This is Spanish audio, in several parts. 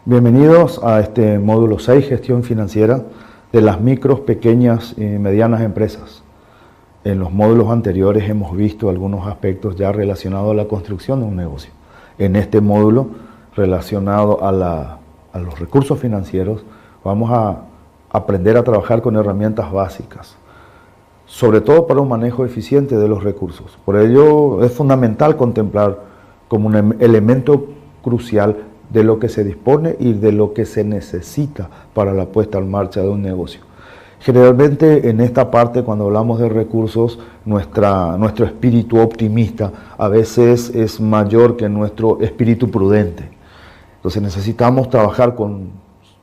Bienvenidos a este módulo 6, gestión financiera de las micros, pequeñas y medianas empresas. En los módulos anteriores hemos visto algunos aspectos ya relacionados a la construcción de un negocio. En este módulo, relacionado a los recursos financieros, vamos a aprender a trabajar con herramientas básicas, sobre todo para un manejo eficiente de los recursos. Por ello es fundamental contemplar como un elemento crucial de lo que se dispone y de lo que se necesita para la puesta en marcha de un negocio. Generalmente en esta parte, cuando hablamos de recursos, nuestro espíritu optimista a veces es mayor que nuestro espíritu prudente. Entonces necesitamos trabajar con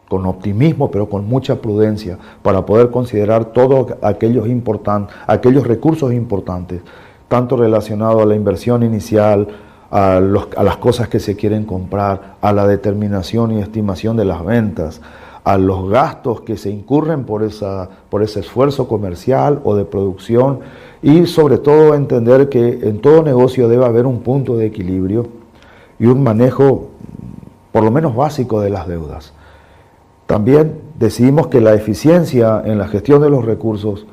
optimismo, pero con mucha prudencia, para poder considerar todos aquellos recursos importantes, tanto relacionados a la inversión inicial, a las cosas que se quieren comprar, a la determinación y estimación de las ventas, a los gastos que se incurren por ese esfuerzo comercial o de producción, y sobre todo entender que en todo negocio debe haber un punto de equilibrio y un manejo por lo menos básico de las deudas. También decidimos que la eficiencia en la gestión de los recursos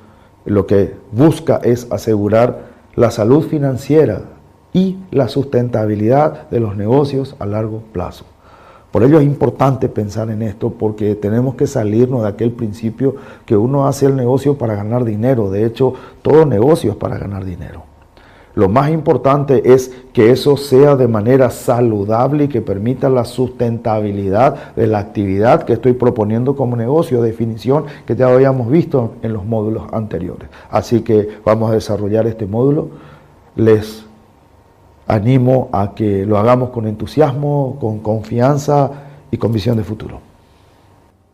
lo que busca es asegurar la salud financiera y la sustentabilidad de los negocios a largo plazo. Por ello es importante pensar en esto, porque tenemos que salirnos de aquel principio que uno hace el negocio para ganar dinero. De hecho, todo negocio es para ganar dinero. Lo más importante es que eso sea de manera saludable y que permita la sustentabilidad de la actividad que estoy proponiendo como negocio, definición que ya habíamos visto en los módulos anteriores. Así que vamos a desarrollar este módulo. Les animo a que lo hagamos con entusiasmo, con confianza y con visión de futuro.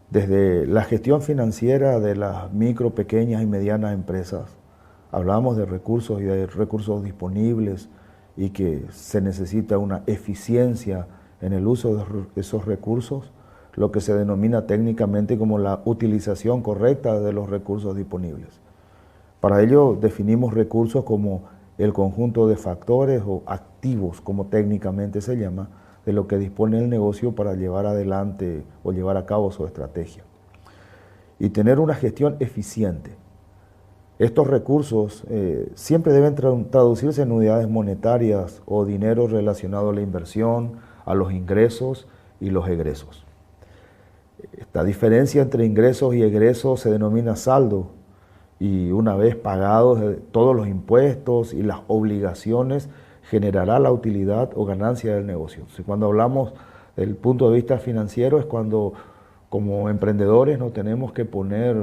Desde la gestión financiera de las micro, pequeñas y medianas empresas, hablamos de recursos y de recursos disponibles y que se necesita una eficiencia en el uso de esos recursos, lo que se denomina técnicamente como la utilización correcta de los recursos disponibles. Para ello definimos recursos como el conjunto de factores o activos, como técnicamente se llama, de lo que dispone el negocio para llevar adelante o llevar a cabo su estrategia. Y tener una gestión eficiente. Estos recursos siempre deben traducirse en unidades monetarias o dinero relacionado a la inversión, a los ingresos y los egresos. Esta diferencia entre ingresos y egresos se denomina saldo, y una vez pagados todos los impuestos y las obligaciones, generará la utilidad o ganancia del negocio. Entonces, cuando hablamos del punto de vista financiero, es cuando como emprendedores nos tenemos que poner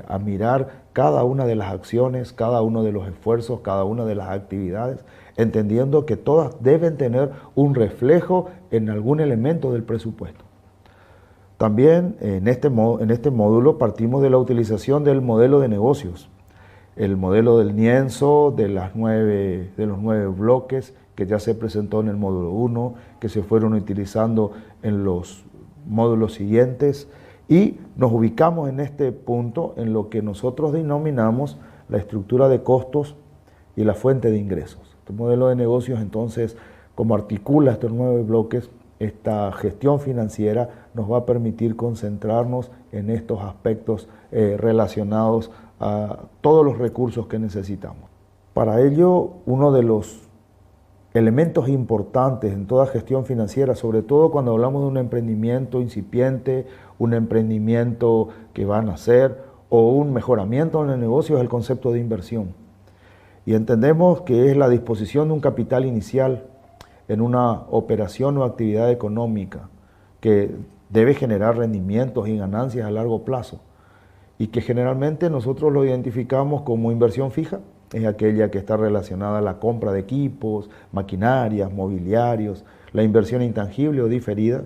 a mirar cada una de las acciones, cada uno de los esfuerzos, cada una de las actividades, entendiendo que todas deben tener un reflejo en algún elemento del presupuesto. También en este módulo partimos de la utilización del modelo de negocios, el modelo del lienzo de los 9 bloques que ya se presentó en el módulo 1, que se fueron utilizando en los módulos siguientes, y nos ubicamos en este punto en lo que nosotros denominamos la estructura de costos y la fuente de ingresos. Este modelo de negocios, entonces, como articula estos 9 bloques, esta gestión financiera nos va a permitir concentrarnos en estos aspectos relacionados a todos los recursos que necesitamos. Para ello, uno de los elementos importantes en toda gestión financiera, sobre todo cuando hablamos de un emprendimiento incipiente, un emprendimiento que va a nacer o un mejoramiento en el negocio, es el concepto de inversión. Y entendemos que es la disposición de un capital inicial en una operación o actividad económica que debe generar rendimientos y ganancias a largo plazo, y que generalmente nosotros lo identificamos como inversión fija. Es aquella que está relacionada a la compra de equipos, maquinarias, mobiliarios, la inversión intangible o diferida,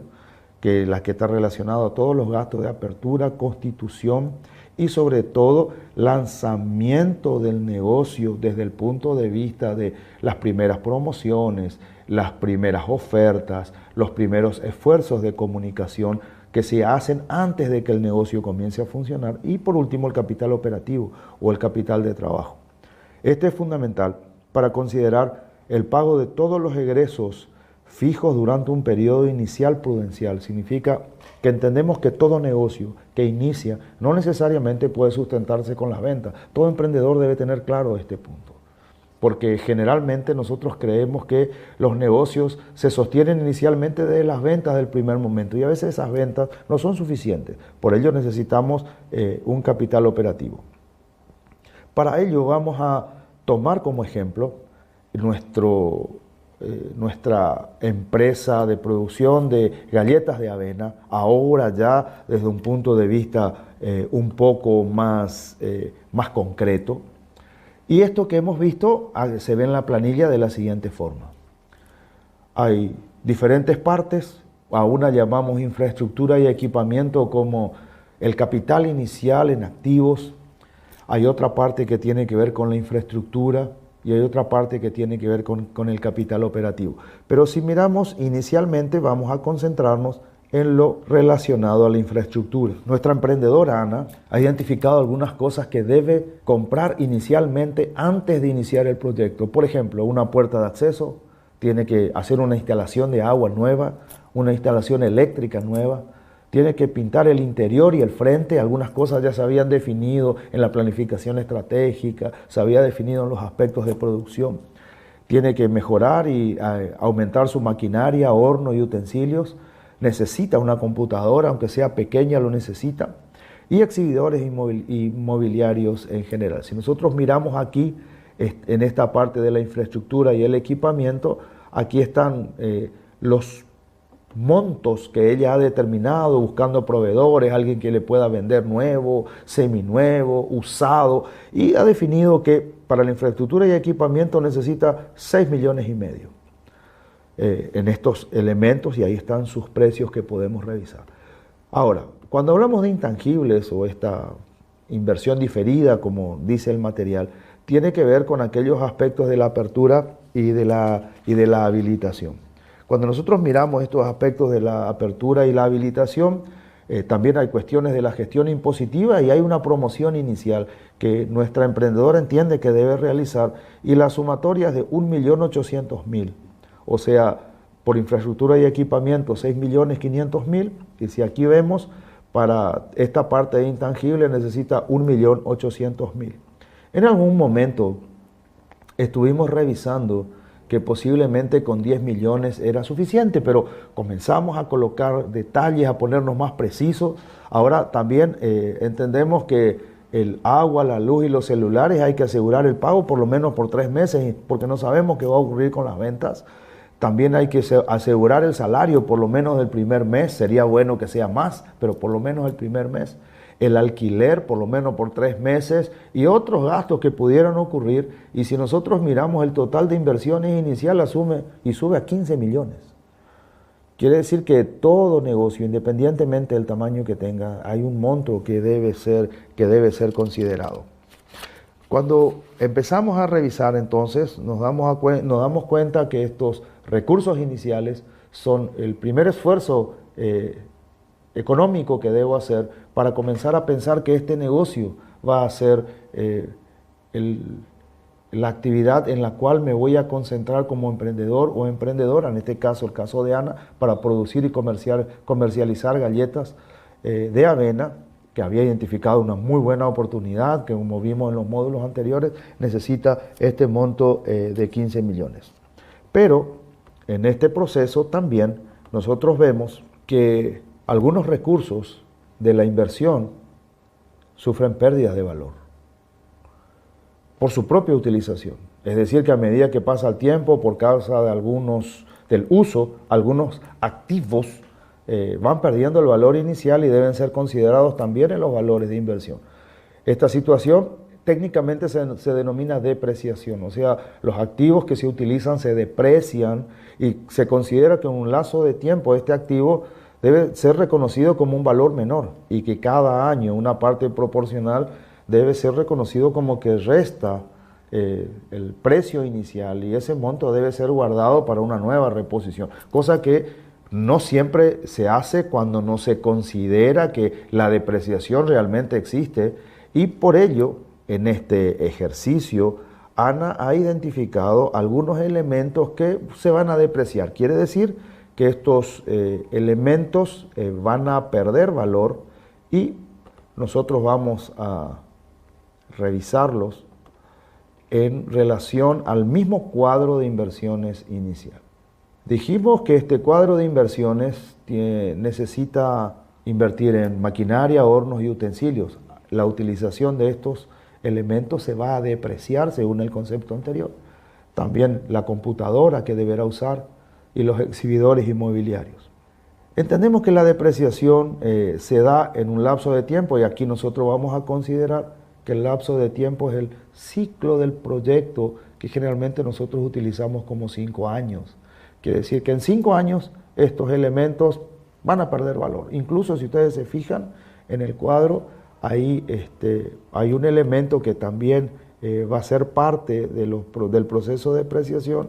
que es la que está relacionada a todos los gastos de apertura, constitución y sobre todo lanzamiento del negocio desde el punto de vista de las primeras promociones, las primeras ofertas, los primeros esfuerzos de comunicación que se hacen antes de que el negocio comience a funcionar, y por último el capital operativo o el capital de trabajo. Este es fundamental para considerar el pago de todos los egresos fijos durante un periodo inicial prudencial. Significa que entendemos que todo negocio que inicia no necesariamente puede sustentarse con las ventas. Todo emprendedor debe tener claro este punto, porque generalmente nosotros creemos que los negocios se sostienen inicialmente de las ventas del primer momento y a veces esas ventas no son suficientes. Por ello necesitamos un capital operativo. Para ello vamos a tomar como ejemplo nuestra empresa de producción de galletas de avena, ahora ya desde un punto de vista un poco más concreto. Y esto que hemos visto se ve en la planilla de la siguiente forma. Hay diferentes partes, a una llamamos infraestructura y equipamiento como el capital inicial en activos. Hay otra parte que tiene que ver con la infraestructura y hay otra parte que tiene que ver con el capital operativo. Pero si miramos inicialmente vamos a concentrarnos en lo relacionado a la infraestructura. Nuestra emprendedora Ana ha identificado algunas cosas que debe comprar inicialmente antes de iniciar el proyecto. Por ejemplo, una puerta de acceso, tiene que hacer una instalación de agua nueva, una instalación eléctrica nueva, tiene que pintar el interior y el frente. Algunas cosas ya se habían definido en la planificación estratégica, se había definido en los aspectos de producción. Tiene que mejorar y aumentar su maquinaria, horno y utensilios. Necesita una computadora, aunque sea pequeña, lo necesita. Y exhibidores inmobiliarios en general. Si nosotros miramos aquí, en esta parte de la infraestructura y el equipamiento, aquí están los montos que ella ha determinado, buscando proveedores, alguien que le pueda vender nuevo, seminuevo, usado, y ha definido que para la infraestructura y equipamiento necesita 6,5 millones. En estos elementos, y ahí están sus precios que podemos revisar. Ahora, cuando hablamos de intangibles o esta inversión diferida, como dice el material, tiene que ver con aquellos aspectos de la apertura y de la habilitación. Cuando nosotros miramos estos aspectos de la apertura y la habilitación, también hay cuestiones de la gestión impositiva y hay una promoción inicial que nuestra emprendedora entiende que debe realizar, y la sumatoria es de 1.800.000. O sea, por infraestructura y equipamiento 6.500.000, y si aquí vemos, para esta parte de intangible necesita 1.800.000. En algún momento estuvimos revisando que posiblemente con 10 millones era suficiente, pero comenzamos a colocar detalles, a ponernos más precisos. Ahora también entendemos que el agua, la luz y los celulares hay que asegurar el pago por lo menos por 3 meses, porque no sabemos qué va a ocurrir con las ventas. También hay que asegurar el salario por lo menos del primer mes, sería bueno que sea más, pero por lo menos el primer mes. El alquiler por lo menos por 3 meses y otros gastos que pudieran ocurrir. Y si nosotros miramos el total de inversiones inicial, asume y sube a 15 millones. Quiere decir que todo negocio, independientemente del tamaño que tenga, hay un monto que debe ser considerado. Cuando empezamos a revisar, entonces, nos damos cuenta que estos recursos iniciales son el primer esfuerzo económico que debo hacer para comenzar a pensar que este negocio va a ser la actividad en la cual me voy a concentrar como emprendedor o emprendedora, en este caso el caso de Ana, para producir y comercializar galletas de avena, que había identificado una muy buena oportunidad, que como vimos en los módulos anteriores, necesita este monto de 15 millones. Pero en este proceso también nosotros vemos que algunos recursos de la inversión sufren pérdidas de valor por su propia utilización. Es decir, que a medida que pasa el tiempo, por causa de del uso, algunos activos van perdiendo el valor inicial y deben ser considerados también en los valores de inversión. Esta situación técnicamente se denomina depreciación, o sea, los activos que se utilizan se deprecian y se considera que en un lazo de tiempo este activo debe ser reconocido como un valor menor y que cada año una parte proporcional debe ser reconocido como que resta el precio inicial, y ese monto debe ser guardado para una nueva reposición, cosa que no siempre se hace cuando no se considera que la depreciación realmente existe, y por ello en este ejercicio Ana ha identificado algunos elementos que se van a depreciar. Quiere decir que estos elementos van a perder valor y nosotros vamos a revisarlos en relación al mismo cuadro de inversiones inicial. Dijimos que este cuadro de inversiones necesita invertir en maquinaria, hornos y utensilios. La utilización de estos elementos se va a depreciar según el concepto anterior. También la computadora que deberá usar y los exhibidores inmobiliarios. Entendemos que la depreciación se da en un lapso de tiempo y aquí nosotros vamos a considerar que el lapso de tiempo es el ciclo del proyecto que generalmente nosotros utilizamos como 5 años. Quiere decir que en 5 años estos elementos van a perder valor. Incluso si ustedes se fijan en el cuadro, ahí hay un elemento que también va a ser parte del proceso de depreciación.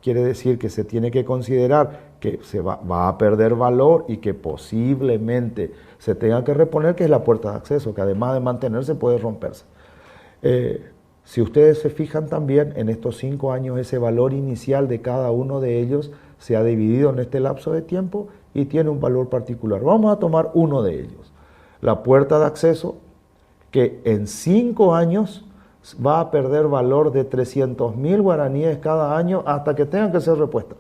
Quiere decir que se tiene que considerar que va a perder valor y que posiblemente se tenga que reponer, que es la puerta de acceso, que además de mantenerse puede romperse. Si ustedes se fijan también, en estos 5 años ese valor inicial de cada uno de ellos se ha dividido en este lapso de tiempo y tiene un valor particular. Vamos a tomar uno de ellos. La puerta de acceso, que en 5 años va a perder valor de 300.000 guaraníes cada año hasta que tengan que ser repuestas.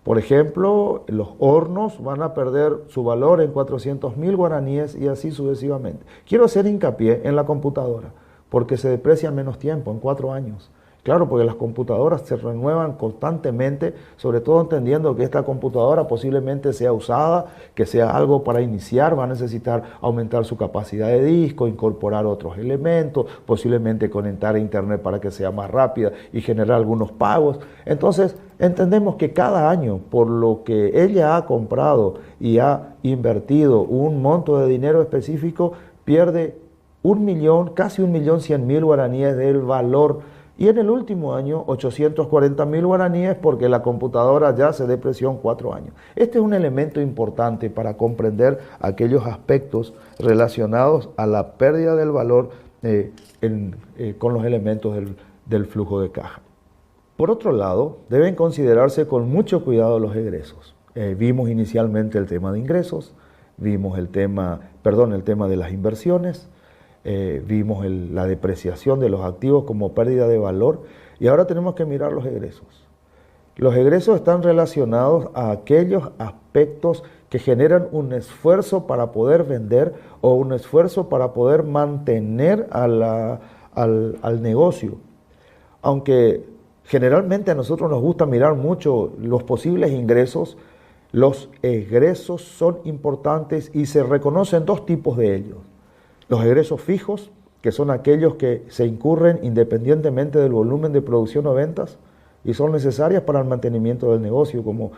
Por ejemplo, los hornos van a perder su valor en 400.000 guaraníes y así sucesivamente. Quiero hacer hincapié en la computadora, porque se deprecia en menos tiempo, en 4 años. Claro, porque las computadoras se renuevan constantemente, sobre todo entendiendo que esta computadora posiblemente sea usada, que sea algo para iniciar, va a necesitar aumentar su capacidad de disco, incorporar otros elementos, posiblemente conectar a internet para que sea más rápida y generar algunos pagos. Entonces, entendemos que cada año, por lo que ella ha comprado y ha invertido un monto de dinero específico, pierde 1 millón, casi 1.100.000 guaraníes del valor. Y en el último año, 840.000 guaraníes porque la computadora ya se depreció en 4 años. Este es un elemento importante para comprender aquellos aspectos relacionados a la pérdida del valor con los elementos del flujo de caja. Por otro lado, deben considerarse con mucho cuidado los egresos. Vimos inicialmente el tema de ingresos, vimos el tema de las inversiones, vimos la depreciación de los activos como pérdida de valor y ahora tenemos que mirar los egresos. Los egresos están relacionados a aquellos aspectos que generan un esfuerzo para poder vender o un esfuerzo para poder mantener al negocio. Aunque generalmente a nosotros nos gusta mirar mucho los posibles ingresos, los egresos son importantes y se reconocen 2 tipos de ellos. Los egresos fijos, que son aquellos que se incurren independientemente del volumen de producción o ventas y son necesarias para el mantenimiento del negocio, como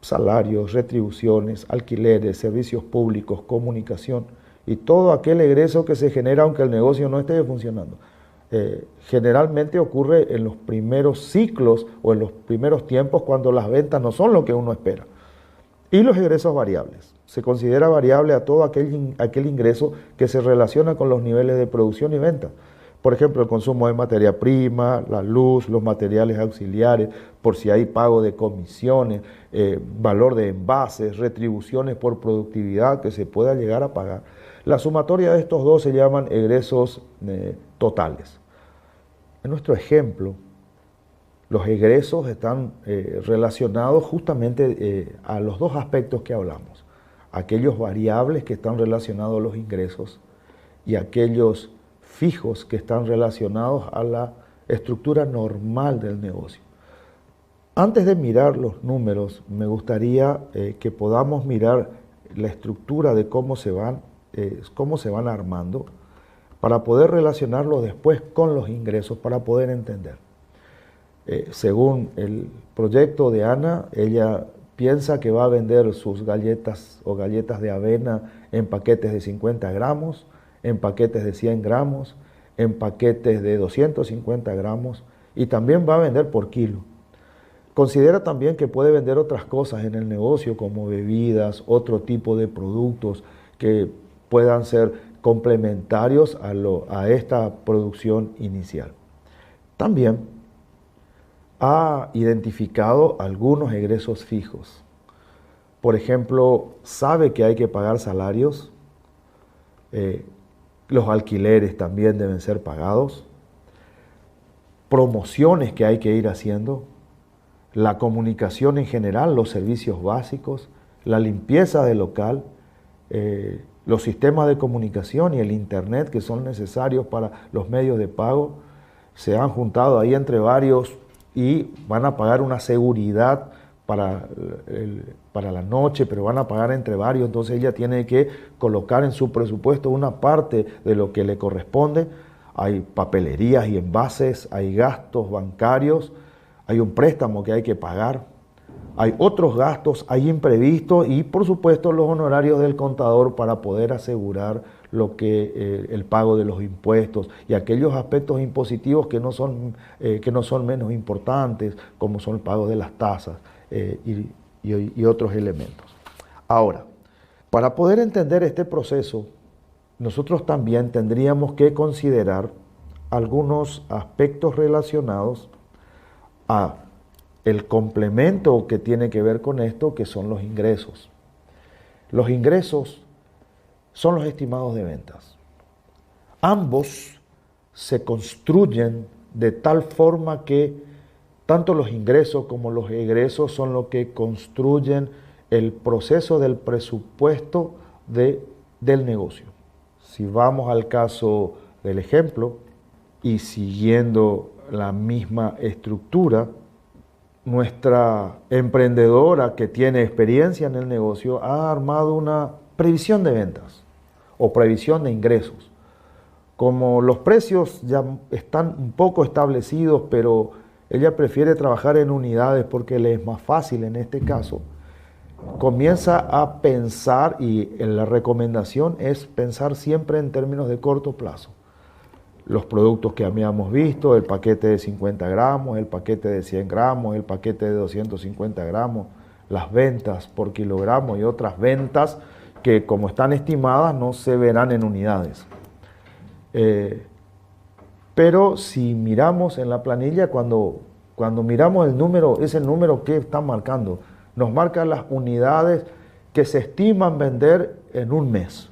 salarios, retribuciones, alquileres, servicios públicos, comunicación y todo aquel egreso que se genera aunque el negocio no esté funcionando. Generalmente ocurre en los primeros ciclos o en los primeros tiempos cuando las ventas no son lo que uno espera. Y los egresos variables. Se considera variable a todo aquel ingreso que se relaciona con los niveles de producción y venta. Por ejemplo, el consumo de materia prima, la luz, los materiales auxiliares, por si hay pago de comisiones, valor de envases, retribuciones por productividad que se pueda llegar a pagar. La sumatoria de estos 2 se llaman egresos totales. En nuestro ejemplo, los egresos están relacionados justamente a los 2 aspectos que hablamos. Aquellos variables que están relacionados a los ingresos y aquellos fijos que están relacionados a la estructura normal del negocio. Antes de mirar los números, me gustaría que podamos mirar la estructura de cómo se van armando para poder relacionarlos después con los ingresos, para poder entender. Según el proyecto de Ana, ella piensa que va a vender sus galletas o galletas de avena en paquetes de 50 gramos, en paquetes de 100 gramos, en paquetes de 250 gramos y también va a vender por kilo. Considera también que puede vender otras cosas en el negocio como bebidas, otro tipo de productos que puedan ser complementarios a esta producción inicial. También ha identificado algunos egresos fijos. Por ejemplo, sabe que hay que pagar salarios, los alquileres también deben ser pagados, promociones que hay que ir haciendo, la comunicación en general, los servicios básicos, la limpieza del local, los sistemas de comunicación y el internet que son necesarios para los medios de pago, se han juntado ahí entre varios y van a pagar una seguridad para la noche, pero van a pagar entre varios, entonces ella tiene que colocar en su presupuesto una parte de lo que le corresponde. Hay papelerías y envases, hay gastos bancarios, hay un préstamo que hay que pagar, hay otros gastos, hay imprevistos y por supuesto los honorarios del contador para poder asegurar lo que el pago de los impuestos y aquellos aspectos impositivos que no son menos importantes, como son el pago de las tasas y otros elementos. Ahora, para poder entender este proceso, nosotros también tendríamos que considerar algunos aspectos relacionados a el complemento que tiene que ver con esto, que son los ingresos. Los ingresos son los estimados de ventas. Ambos se construyen de tal forma que tanto los ingresos como los egresos son lo que construyen el proceso del presupuesto del negocio. Si vamos al caso del ejemplo y siguiendo la misma estructura, nuestra emprendedora que tiene experiencia en el negocio ha armado una previsión de ventas o previsión de ingresos. Como los precios ya están un poco establecidos, pero ella prefiere trabajar en unidades porque le es más fácil en este caso, comienza a pensar, y la recomendación es pensar siempre en términos de corto plazo. Los productos que habíamos visto, el paquete de 50 gramos, el paquete de 100 gramos, el paquete de 250 gramos, las ventas por kilogramo y otras ventas que como están estimadas no se verán en unidades. Pero si miramos en la planilla, cuando miramos el número, ese número que está marcando, nos marca las unidades que se estiman vender en un mes.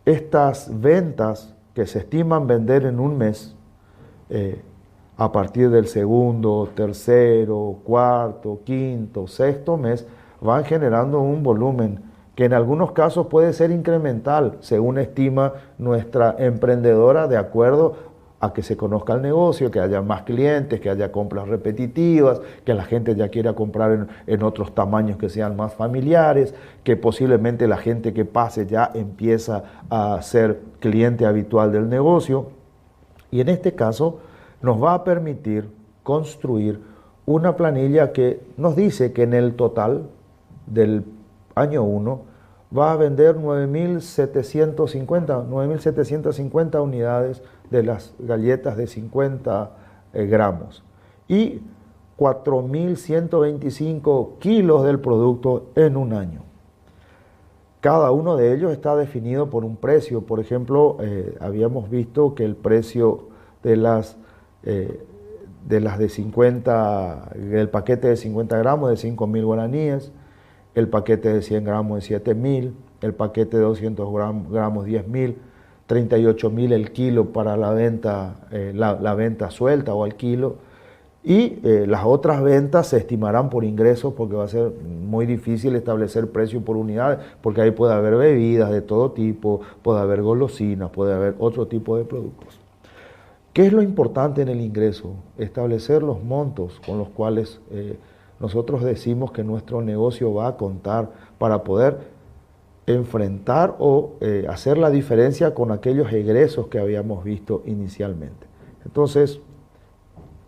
Estas ventas que se estiman vender en un mes, a partir del segundo, tercero, cuarto, quinto, sexto mes, van generando un volumen que en algunos casos puede ser incremental, según estima nuestra emprendedora, de acuerdo a que se conozca el negocio, que haya más clientes, que haya compras repetitivas, que la gente ya quiera comprar en otros tamaños que sean más familiares, que posiblemente la gente que pase ya empieza a ser cliente habitual del negocio. Y en este caso nos va a permitir construir una planilla que nos dice que en el total del año 1 va a vender 9.750 unidades de las galletas de 50 gramos y 4.125 kilos del producto en un año. Cada uno de ellos está definido por un precio. Por ejemplo, habíamos visto que el precio de las de 50, el paquete de 50 gramos de 5.000 guaraníes, el paquete de 100 gramos de 7.000, el paquete de 200 gramos 10.000, 38.000 el kilo para la venta, la venta suelta o al kilo, y las otras ventas se estimarán por ingresos porque va a ser muy difícil establecer precio por unidades, porque ahí puede haber bebidas de todo tipo, puede haber golosinas, puede haber otro tipo de productos. ¿Qué es lo importante en el ingreso? Establecer los montos con los cuales nosotros decimos que nuestro negocio va a contar para poder enfrentar o hacer la diferencia con aquellos egresos que habíamos visto inicialmente. Entonces,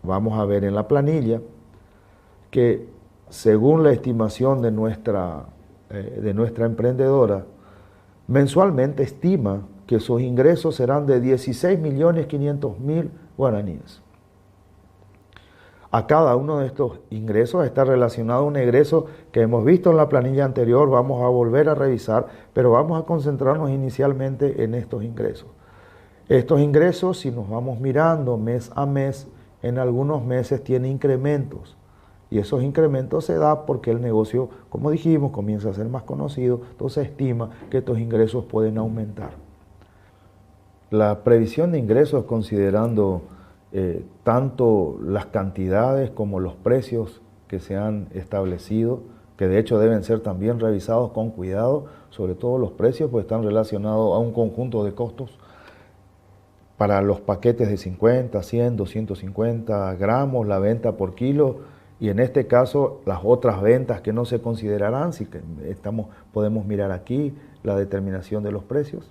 vamos a ver en la planilla que según la estimación de nuestra emprendedora, mensualmente estima que sus ingresos serán de 16.500.000 guaraníes. A cada uno de estos ingresos está relacionado un egreso que hemos visto en la planilla anterior, vamos a volver a revisar, pero vamos a concentrarnos inicialmente en estos ingresos. Estos ingresos, si nos vamos mirando mes a mes, en algunos meses tiene incrementos. Y esos incrementos se da porque el negocio, como dijimos, comienza a ser más conocido, entonces se estima que estos ingresos pueden aumentar. La previsión de ingresos, considerando tanto las cantidades como los precios que se han establecido, que de hecho deben ser también revisados con cuidado, sobre todo los precios, pues están relacionados a un conjunto de costos. Para los paquetes de 50, 100, 250 gramos, la venta por kilo, y en este caso las otras ventas que no se considerarán, si que podemos mirar aquí la determinación de los precios.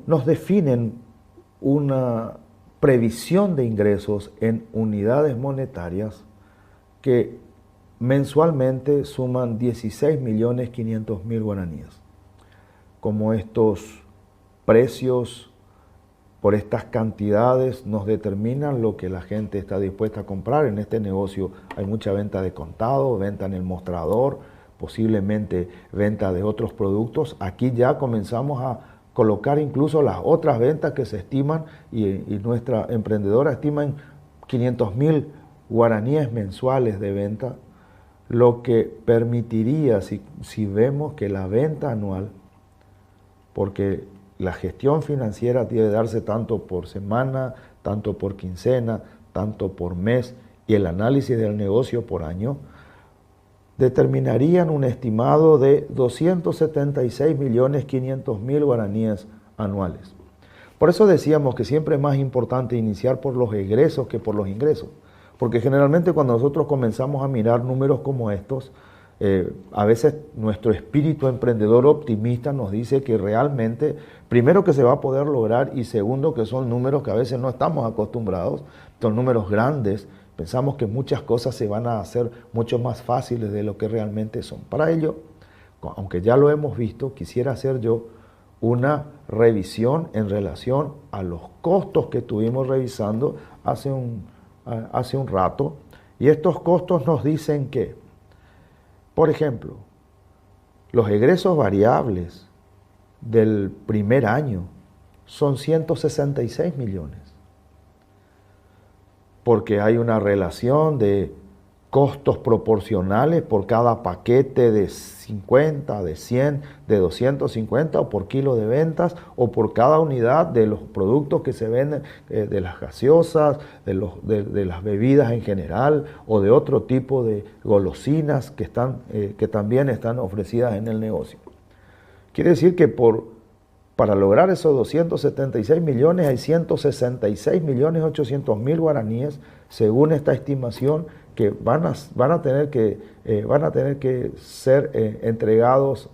Nos definen una previsión de ingresos en unidades monetarias que mensualmente suman 16.500.000 guaraníes. Como estos precios por estas cantidades nos determinan lo que la gente está dispuesta a comprar. En este negocio hay mucha venta de contado, venta en el mostrador, posiblemente venta de otros productos. Aquí ya comenzamos a colocar incluso las otras ventas que se estiman y nuestra emprendedora estima en 500.000 guaraníes mensuales de venta, lo que permitiría, si vemos que la venta anual, porque la gestión financiera debe darse tanto por semana, tanto por quincena, tanto por mes, y el análisis del negocio por año, determinarían un estimado de 276.500.000 guaraníes anuales. Por eso decíamos que siempre es más importante iniciar por los egresos que por los ingresos, porque generalmente cuando nosotros comenzamos a mirar números como estos, a veces nuestro espíritu emprendedor optimista nos dice que realmente, primero que se va a poder lograr y segundo que son números que a veces no estamos acostumbrados, son números grandes, pensamos que muchas cosas se van a hacer mucho más fáciles de lo que realmente son. Para ello, aunque ya lo hemos visto, quisiera hacer yo una revisión en relación a los costos que estuvimos revisando hace un rato, y estos costos nos dicen que, por ejemplo, los egresos variables del primer año son 166 millones, porque hay una relación de costos proporcionales por cada paquete de 50, de 100, de 250 o por kilo de ventas o por cada unidad de los productos que se venden, de las gaseosas, de las bebidas en general o de otro tipo de golosinas que también están ofrecidas en el negocio. Quiere decir que para lograr esos 276 millones hay 166.800.000 guaraníes, según esta estimación, que van a tener que ser entregados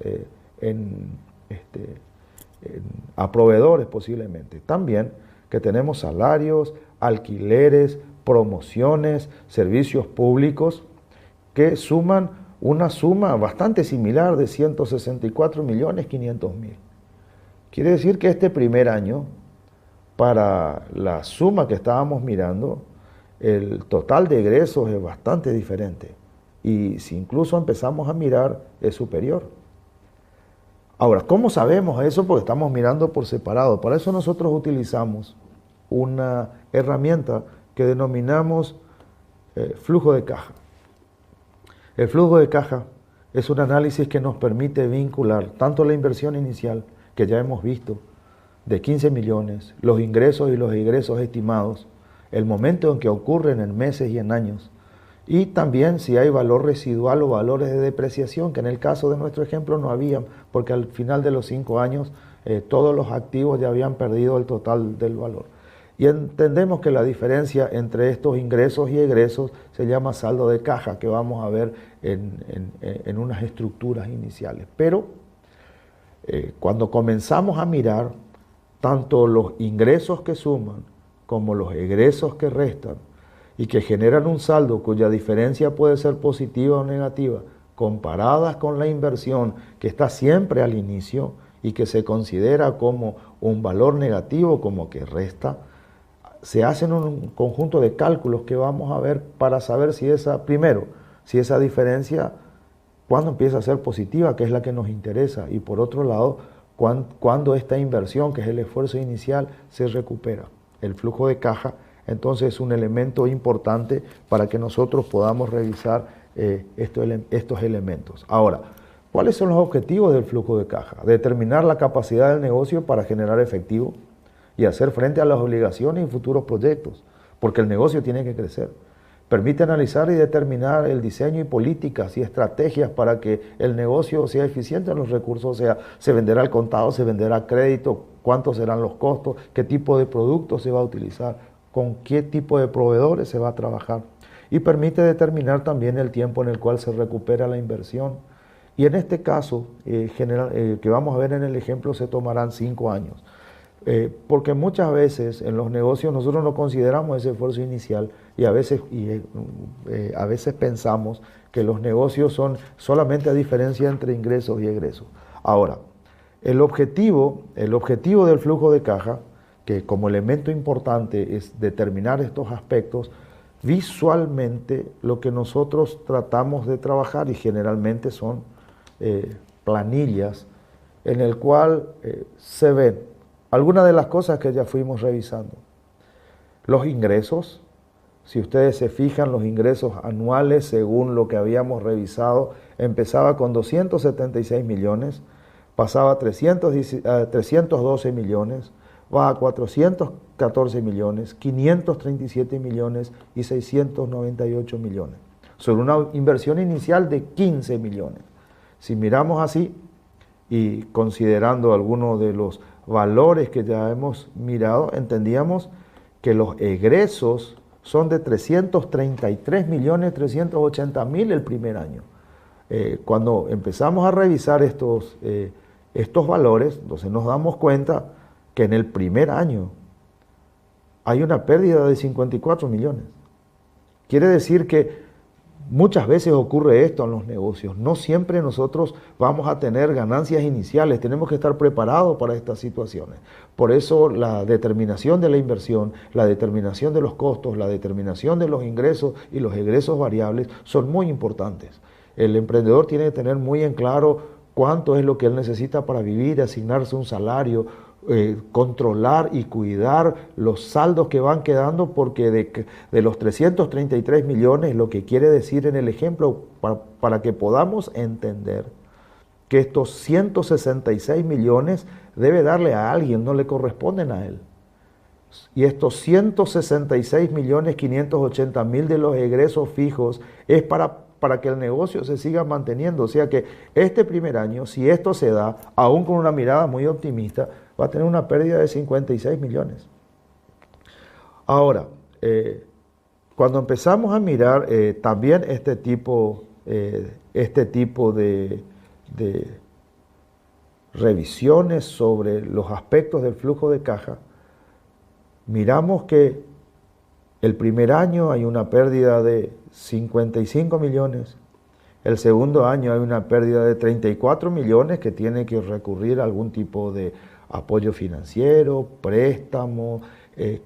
a proveedores posiblemente. También que tenemos salarios, alquileres, promociones, servicios públicos que suman una suma bastante similar de 164.500.000. Quiere decir que este primer año, para la suma que estábamos mirando, el total de egresos es bastante diferente. Y si incluso empezamos a mirar, es superior. Ahora, ¿cómo sabemos eso? Porque estamos mirando por separado. Para eso nosotros utilizamos una herramienta que denominamos flujo de caja. El flujo de caja es un análisis que nos permite vincular tanto la inversión inicial, que ya hemos visto, de 15 millones, los ingresos y los egresos estimados, el momento en que ocurren en meses y en años, y también si hay valor residual o valores de depreciación, que en el caso de nuestro ejemplo no había, porque al final de los 5 años todos los activos ya habían perdido el total del valor. Y entendemos que la diferencia entre estos ingresos y egresos se llama saldo de caja, que vamos a ver en unas estructuras iniciales. Pero cuando comenzamos a mirar tanto los ingresos que suman como los egresos que restan y que generan un saldo cuya diferencia puede ser positiva o negativa, comparadas con la inversión que está siempre al inicio y que se considera como un valor negativo, como que resta, se hacen un conjunto de cálculos que vamos a ver para saber si esa diferencia, cuándo empieza a ser positiva, que es la que nos interesa, y por otro lado, cuando esta inversión, que es el esfuerzo inicial, se recupera. El flujo de caja, entonces, es un elemento importante para que nosotros podamos revisar estos elementos. Ahora, ¿cuáles son los objetivos del flujo de caja? Determinar la capacidad del negocio para generar efectivo y hacer frente a las obligaciones y futuros proyectos, porque el negocio tiene que crecer. Permite analizar y determinar el diseño y políticas y estrategias para que el negocio sea eficiente en los recursos, o sea, se venderá al contado, se venderá a crédito, cuántos serán los costos, qué tipo de productos se va a utilizar, con qué tipo de proveedores se va a trabajar. Y permite determinar también el tiempo en el cual se recupera la inversión. Y en este caso, que vamos a ver en el ejemplo, se tomarán 5 años. Porque muchas veces en los negocios nosotros no consideramos ese esfuerzo inicial y a veces pensamos que los negocios son solamente a diferencia entre ingresos y egresos. Ahora, el objetivo del flujo de caja, que como elemento importante es determinar estos aspectos, visualmente lo que nosotros tratamos de trabajar, y generalmente son planillas en el cual se ven algunas de las cosas que ya fuimos revisando. Los ingresos, si ustedes se fijan, los ingresos anuales, según lo que habíamos revisado, empezaba con 276 millones, pasaba a 312 millones, va a 414 millones, 537 millones y 698 millones. Sobre una inversión inicial de 15 millones. Si miramos así y considerando algunos de los valores que ya hemos mirado, entendíamos que los egresos son de 333.380.000 el primer año. Cuando empezamos a revisar estos valores, entonces nos damos cuenta que en el primer año hay una pérdida de 54 millones. Quiere decir que muchas veces ocurre esto en los negocios. No siempre nosotros vamos a tener ganancias iniciales. Tenemos que estar preparados para estas situaciones. Por eso la determinación de la inversión, la determinación de los costos, la determinación de los ingresos y los egresos variables son muy importantes. El emprendedor tiene que tener muy en claro cuánto es lo que él necesita para vivir, asignarse un salario, controlar y cuidar los saldos que van quedando, porque de los 333 millones, lo que quiere decir en el ejemplo, para que podamos entender que estos 166 millones debe darle a alguien, no le corresponden a él. Y estos 166.580.000 de los egresos fijos es para que el negocio se siga manteniendo. O sea que este primer año, si esto se da, aún con una mirada muy optimista, va a tener una pérdida de 56 millones. Ahora, cuando empezamos a mirar también este tipo de revisiones sobre los aspectos del flujo de caja, miramos que el primer año hay una pérdida de 55 millones, el segundo año hay una pérdida de 34 millones que tiene que recurrir a algún tipo de apoyo financiero, préstamo,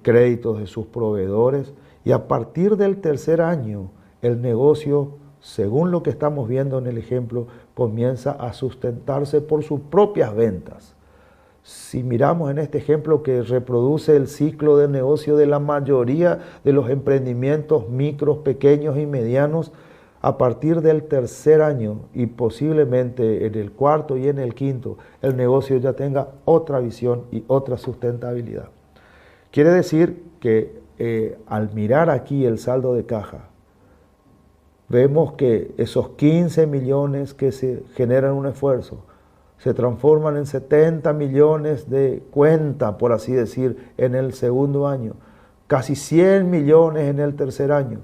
créditos de sus proveedores, y a partir del tercer año el negocio, según lo que estamos viendo en el ejemplo, comienza a sustentarse por sus propias ventas. Si miramos en este ejemplo que reproduce el ciclo de negocio de la mayoría de los emprendimientos micros, pequeños y medianos, a partir del tercer año y posiblemente en el cuarto y en el quinto, el negocio ya tenga otra visión y otra sustentabilidad. Quiere decir que al mirar aquí el saldo de caja, vemos que esos 15 millones que se generan un esfuerzo se transforman en 70 millones de cuenta, por así decir, en el segundo año, casi 100 millones en el tercer año,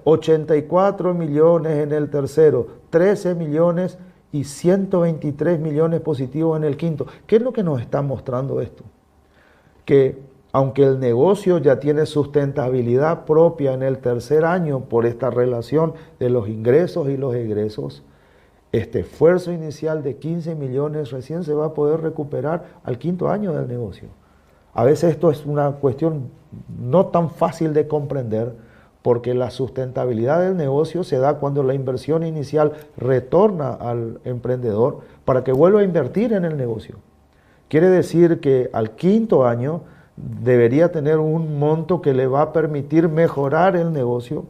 84 millones en el tercero, 13 millones y 123 millones positivos en el quinto. ¿Qué es lo que nos está mostrando esto? Que aunque el negocio ya tiene sustentabilidad propia en el tercer año por esta relación de los ingresos y los egresos, este esfuerzo inicial de 15 millones recién se va a poder recuperar al quinto año del negocio. A veces esto es una cuestión no tan fácil de comprender, porque la sustentabilidad del negocio se da cuando la inversión inicial retorna al emprendedor para que vuelva a invertir en el negocio. Quiere decir que al quinto año debería tener un monto que le va a permitir mejorar el negocio.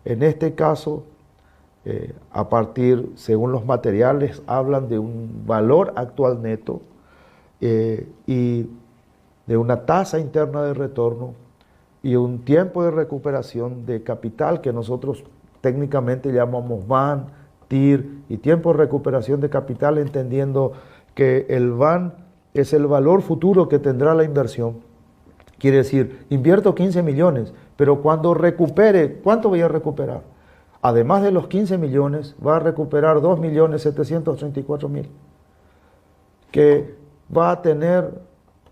En este caso, a partir, según los materiales, hablan de un valor actual neto y de una tasa interna de retorno y un tiempo de recuperación de capital que nosotros técnicamente llamamos VAN, TIR y tiempo de recuperación de capital, entendiendo que el VAN es el valor futuro que tendrá la inversión. Quiere decir, invierto 15 millones, pero cuando recupere, ¿cuánto voy a recuperar? Además de los 15 millones, va a recuperar 2.734.000, que va a tener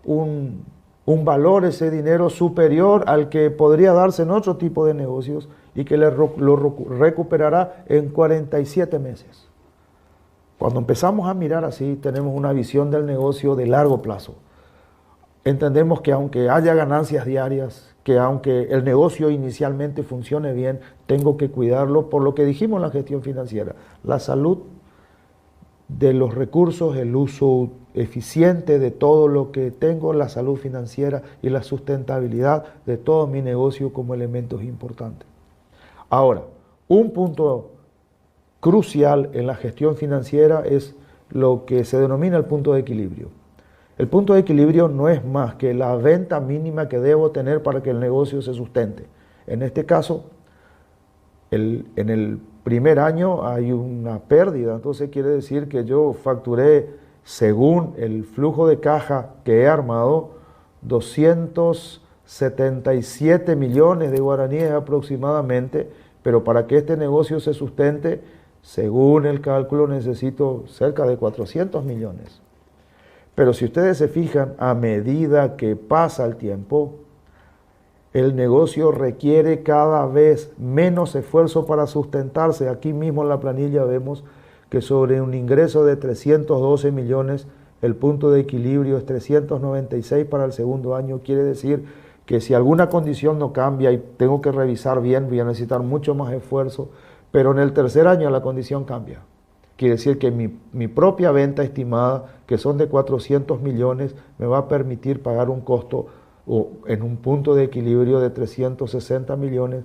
un valor, ese dinero, superior al que podría darse en otro tipo de negocios y que lo recuperará en 47 meses. Cuando empezamos a mirar así, tenemos una visión del negocio de largo plazo. Entendemos que aunque haya ganancias diarias, que aunque el negocio inicialmente funcione bien, tengo que cuidarlo por lo que dijimos en la gestión financiera, la salud de los recursos, el uso eficiente de todo lo que tengo, la salud financiera y la sustentabilidad de todo mi negocio como elementos importantes. Ahora, un punto crucial en la gestión financiera es lo que se denomina el punto de equilibrio. El punto de equilibrio no es más que la venta mínima que debo tener para que el negocio se sustente. En este caso, en el primer año hay una pérdida, entonces quiere decir que yo facturé, según el flujo de caja que he armado, 277 millones de guaraníes aproximadamente, pero para que este negocio se sustente, según el cálculo, necesito cerca de 400 millones. Pero si ustedes se fijan, a medida que pasa el tiempo, el negocio requiere cada vez menos esfuerzo para sustentarse. Aquí mismo en la planilla vemos que sobre un ingreso de 312 millones, el punto de equilibrio es 396 para el segundo año. Quiere decir que si alguna condición no cambia y tengo que revisar bien, voy a necesitar mucho más esfuerzo, pero en el tercer año la condición cambia. Quiere decir que mi propia venta estimada, que son de 400 millones, me va a permitir pagar un costo en un punto de equilibrio de 360 millones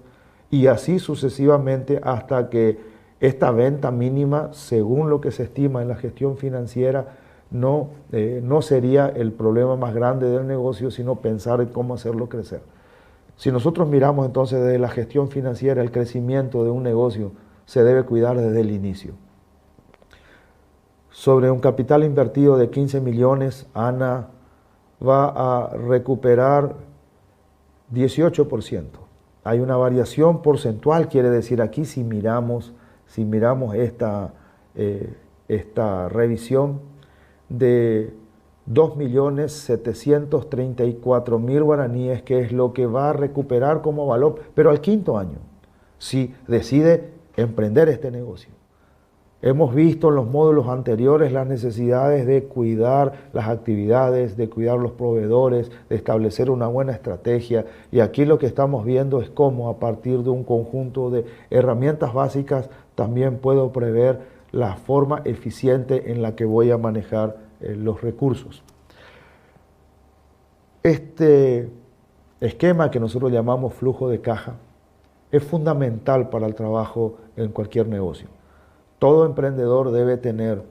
y así sucesivamente hasta que esta venta mínima, según lo que se estima en la gestión financiera, no sería el problema más grande del negocio, sino pensar en cómo hacerlo crecer. Si nosotros miramos entonces desde la gestión financiera, el crecimiento de un negocio se debe cuidar desde el inicio. Sobre un capital invertido de 15 millones, Ana va a recuperar 18%. Hay una variación porcentual, quiere decir aquí si miramos esta revisión de 2.734.000 guaraníes, que es lo que va a recuperar como valor, pero al quinto año, si decide emprender este negocio. Hemos visto en los módulos anteriores las necesidades de cuidar las actividades, de cuidar los proveedores, de establecer una buena estrategia, y aquí lo que estamos viendo es cómo a partir de un conjunto de herramientas básicas también puedo prever la forma eficiente en la que voy a manejar los recursos. Este esquema que nosotros llamamos flujo de caja es fundamental para el trabajo en cualquier negocio. Todo emprendedor debe tener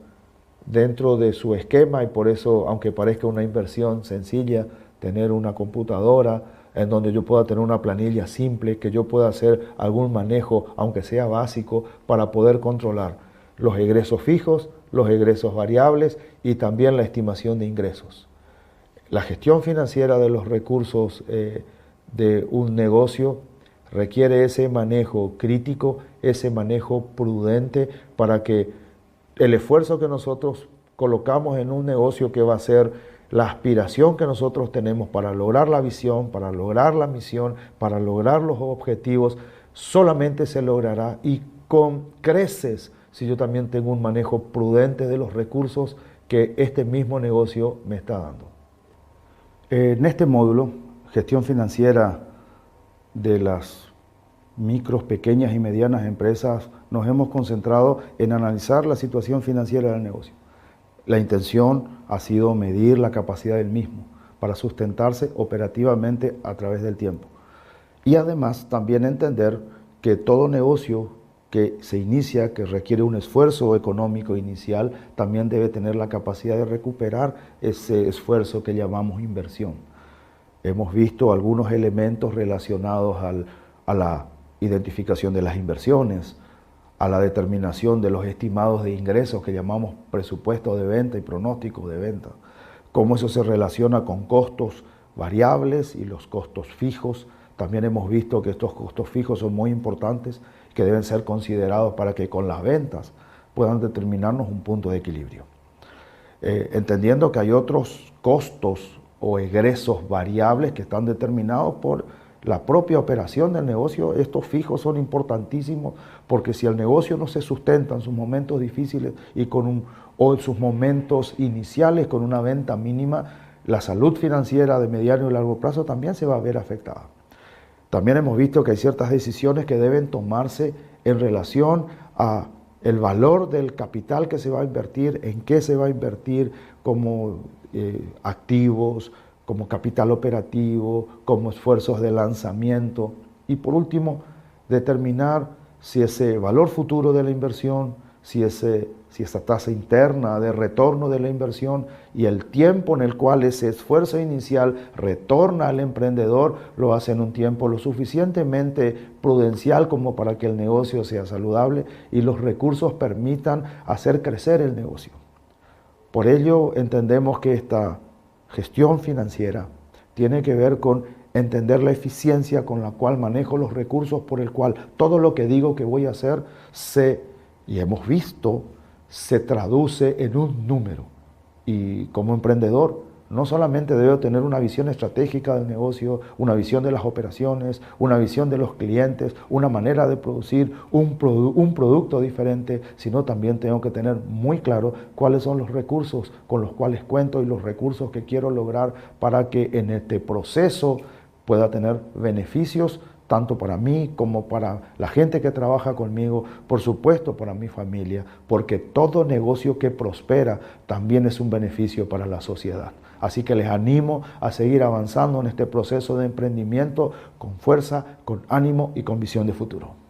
dentro de su esquema, y por eso, aunque parezca una inversión sencilla, tener una computadora en donde yo pueda tener una planilla simple, que yo pueda hacer algún manejo, aunque sea básico, para poder controlar los egresos fijos, los egresos variables y también la estimación de ingresos. La gestión financiera de los recursos de un negocio requiere ese manejo crítico, ese manejo prudente, para que el esfuerzo que nosotros colocamos en un negocio, que va a ser la aspiración que nosotros tenemos para lograr la visión, para lograr la misión, para lograr los objetivos, solamente se logrará y con creces si yo también tengo un manejo prudente de los recursos que este mismo negocio me está dando. En este módulo, gestión financiera de las micros, pequeñas y medianas empresas, nos hemos concentrado en analizar la situación financiera del negocio. La intención ha sido medir la capacidad del mismo para sustentarse operativamente a través del tiempo. Y además también entender que todo negocio que se inicia, que requiere un esfuerzo económico inicial, también debe tener la capacidad de recuperar ese esfuerzo que llamamos inversión. Hemos visto algunos elementos relacionados a la identificación de las inversiones, a la determinación de los estimados de ingresos que llamamos presupuesto de venta y pronóstico de venta, cómo eso se relaciona con costos variables y los costos fijos. También hemos visto que estos costos fijos son muy importantes, que deben ser considerados para que con las ventas puedan determinarnos un punto de equilibrio. Entendiendo que hay otros costos o egresos variables que están determinados por la propia operación del negocio. Estos fijos son importantísimos porque si el negocio no se sustenta en sus momentos difíciles o en sus momentos iniciales con una venta mínima, la salud financiera de mediano y largo plazo también se va a ver afectada. También hemos visto que hay ciertas decisiones que deben tomarse en relación a el valor del capital que se va a invertir, en qué se va a invertir, como activos, como capital operativo, como esfuerzos de lanzamiento. Y por último, determinar si ese valor futuro de la inversión, si esa tasa interna de retorno de la inversión y el tiempo en el cual ese esfuerzo inicial retorna al emprendedor lo hace en un tiempo lo suficientemente prudencial como para que el negocio sea saludable y los recursos permitan hacer crecer el negocio. Por ello entendemos que esta gestión financiera tiene que ver con entender la eficiencia con la cual manejo los recursos, por el cual todo lo que digo que voy a hacer y hemos visto, se traduce en un número. Y como emprendedor, no solamente debo tener una visión estratégica del negocio, una visión de las operaciones, una visión de los clientes, una manera de producir un producto diferente, sino también tengo que tener muy claro cuáles son los recursos con los cuales cuento y los recursos que quiero lograr para que en este proceso pueda tener beneficios tanto para mí como para la gente que trabaja conmigo, por supuesto para mi familia, porque todo negocio que prospera también es un beneficio para la sociedad. Así que les animo a seguir avanzando en este proceso de emprendimiento con fuerza, con ánimo y con visión de futuro.